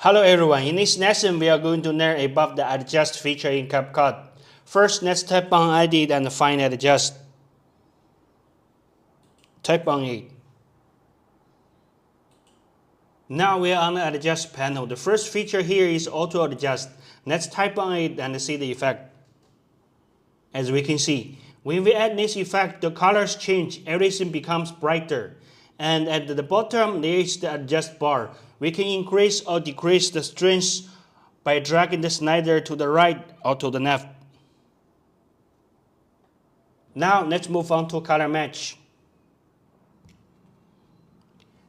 Hello everyone, in this lesson we are going to learn about the adjust feature in Capcut. First, let's tap on edit and find adjust. Tap on it. Now we are on the adjust panel. The first feature here is auto adjust. Let's tap on it and see the effect. As we can see, when we add this effect, the colors change, everything becomes brighter. And at the bottom there is the adjust bar. We can increase or decrease the strength by dragging the slider to the right or to the left. Now let's move on to color match.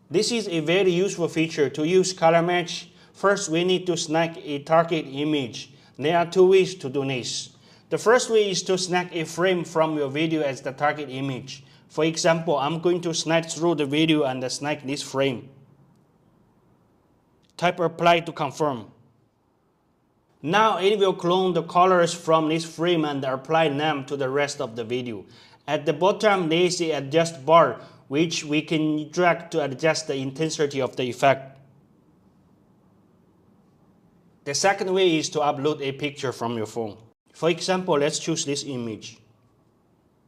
This is a very useful feature. To use color match, first we need to select a target image. There are two ways to do this. The first way is to select a frame from your video as the target image. For example, I'm going to slide through the video and select this frame. Type apply to confirm. Now it will clone the colors from this frame and apply them to the rest of the video. At the bottom there is the adjust bar, which we can drag to adjust the intensity of the effect. The second way is to upload a picture from your phone. For example, let's choose this image.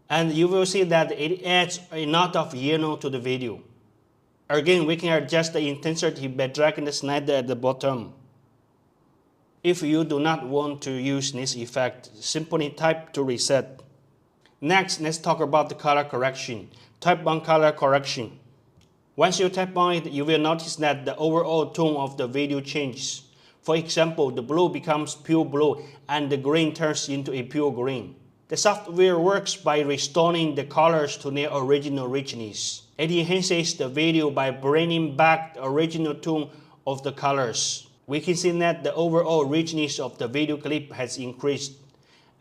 And you will see that it adds a lot of yellow to the video. Again, we can adjust the intensity by dragging the slider at the bottom. If you do not want to use this effect, simply type to reset. Next, let's talk about the color correction. Type on color correction. Once you tap on it, you will notice that the overall tone of the video changes. For example, the blue becomes pure blue and the green turns into a pure green. The software works by restoring the colors to their original richness. It enhances the video by bringing back the original tone of the colors. We can see that the overall richness of the video clip has increased.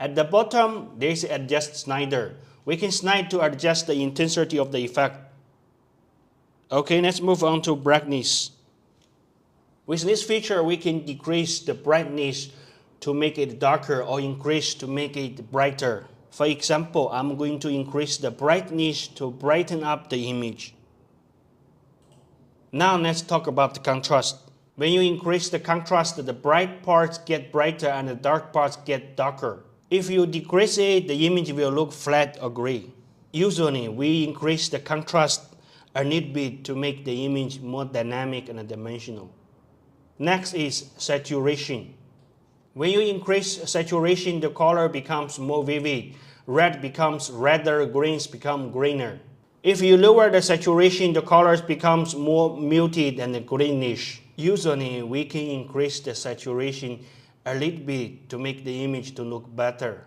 At the bottom, there is an adjust slider. We can slide to adjust the intensity of the effect. Okay, let's move on to brightness. With this feature, we can decrease the brightness to make it darker or increase to make it brighter. For example, I'm going to increase the brightness to brighten up the image. Now let's talk about the contrast. When you increase the contrast, the bright parts get brighter and the dark parts get darker. If you decrease it, the image will look flat or gray. Usually, we increase the contrast a little bit to make the image more dynamic and dimensional. Next is saturation. When you increase saturation, the color becomes more vivid. Red becomes redder, greens become greener. If you lower the saturation, the colors becomes more muted and greenish. Usually, we can increase the saturation a little bit to make the image to look better.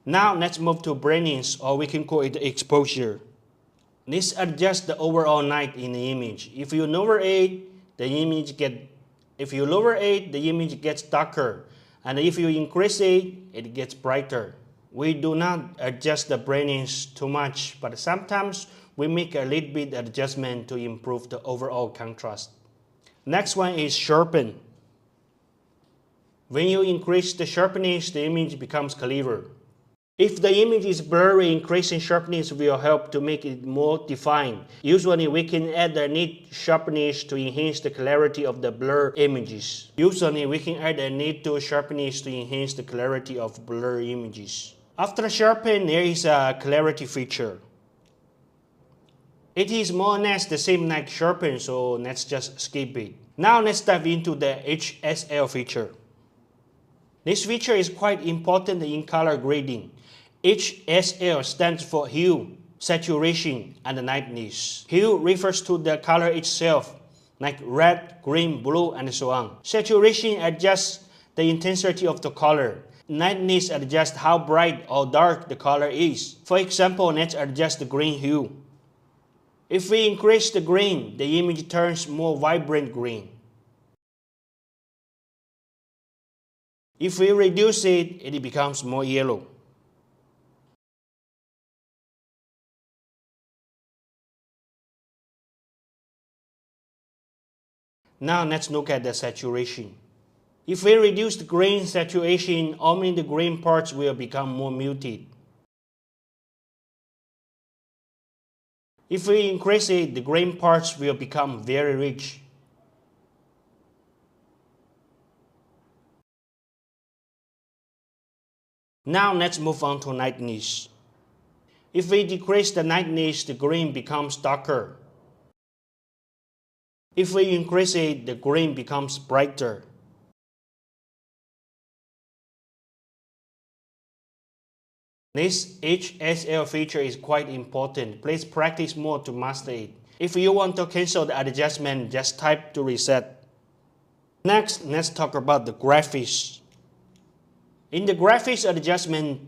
Now let's move to brightness, or we can call it exposure. This adjusts the overall light in the image. If you lower it, the image gets darker, and if you increase it, it gets brighter. We do not adjust the brightness too much, but sometimes we make a little bit adjustment to improve the overall contrast. Next one is sharpen. When you increase the sharpness, the image becomes clearer. If the image is blurry, increasing sharpness will help to make it more defined. Usually, we can add a need sharpness to enhance the clarity of the blur images. After sharpen, there is a clarity feature. It is more or less the same like sharpen, so let's just skip it. Now let's dive into the HSL feature. This feature is quite important in color grading. HSL stands for hue, saturation, and lightness. Hue refers to the color itself, like red, green, blue, and so on. Saturation adjusts the intensity of the color. Lightness adjusts how bright or dark the color is. For example, let's adjust the green hue. If we increase the green, the image turns more vibrant green. If we reduce it, it becomes more yellow. Now let's look at the saturation. If we reduce the green saturation, only the green parts will become more muted. If we increase it, the green parts will become very rich. Now let's move on to lightness. If we decrease the lightness, the green becomes darker. If we increase it, the green becomes brighter. This HSL feature is quite important. Please practice more to master it. If you want to cancel the adjustment, just type to reset. Next, let's talk about the graphics. In the graphics adjustment,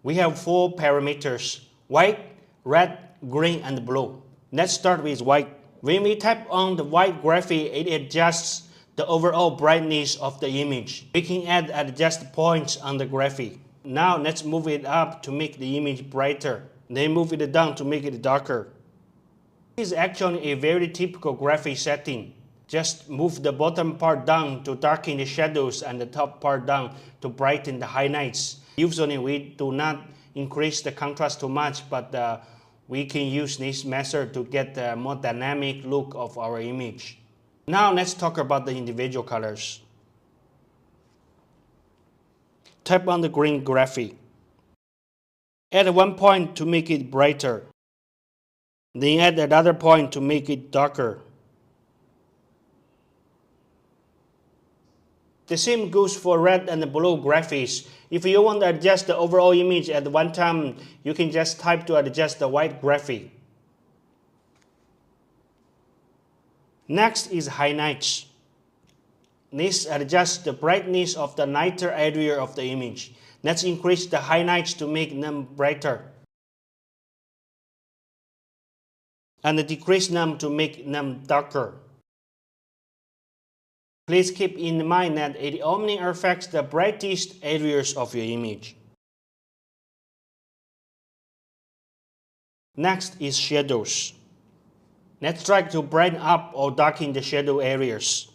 we have 4 parameters: white, red, green, and blue. Let's start with white. When we tap on the white graphic, it adjusts the overall brightness of the image. We can add adjust points on the graphic. Now let's move it up to make the image brighter. Then move it down to make it darker. This is actually a very typical graphic setting. Just move the bottom part down to darken the shadows and the top part down to brighten the highlights. Usually we do not increase the contrast too much, but we can use this method to get a more dynamic look of our image. Now let's talk about the individual colors. Tap on the green graphic. Add 1 point to make it brighter. Then add another point to make it darker. The same goes for red and blue graphics. If you want to adjust the overall image at one time, you can just type to adjust the white graphic. Next is highlights. This adjusts the brightness of the lighter area of the image. Let's increase the highlights to make them brighter, and decrease them to make them darker. Please keep in mind that it only affects the brightest areas of your image. Next is shadows. Let's try to brighten up or darken the shadow areas.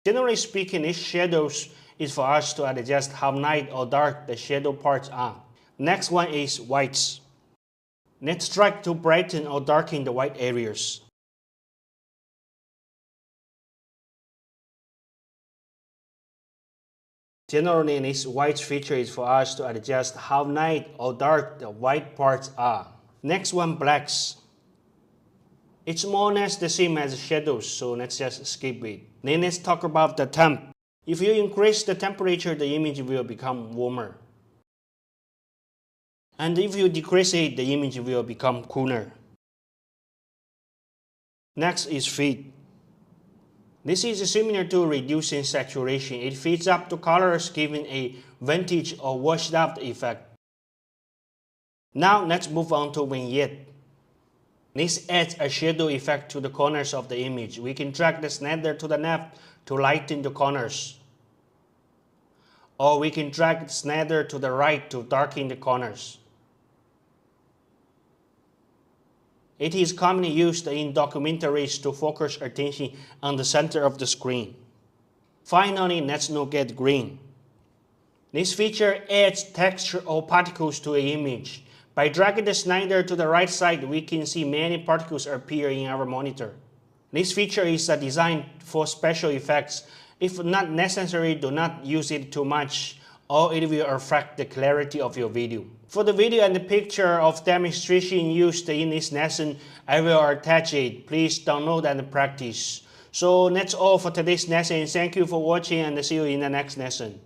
Generally speaking, these shadows is for us to adjust how light or dark the shadow parts are. Next one is whites. Let's try to brighten or darken the white areas. Generally, this white feature is for us to adjust how light or dark the white parts are. Next one, blacks. It's more or less the same as shadows, so let's just skip it. Then let's talk about the temp. If you increase the temperature, the image will become warmer. And if you decrease it, the image will become cooler. Next is fade. This is similar to reducing saturation. It fades up to colors, giving a vintage or washed out effect. Now let's move on to vignette. This adds a shadow effect to the corners of the image. We can drag the slider to the left to lighten the corners, or we can drag the slider to the right to darken the corners. It is commonly used in documentaries to focus attention on the center of the screen. Finally, let's look at green. This feature adds texture or particles to an image. By dragging the slider to the right side, we can see many particles appear in our monitor. This feature is designed for special effects. If not necessary, do not use it too much, or it will affect the clarity of your video. For the video and the picture of demonstration used in this lesson, I will attach it. Please download and practice. So that's all for today's lesson. Thank you for watching and see you in the next lesson.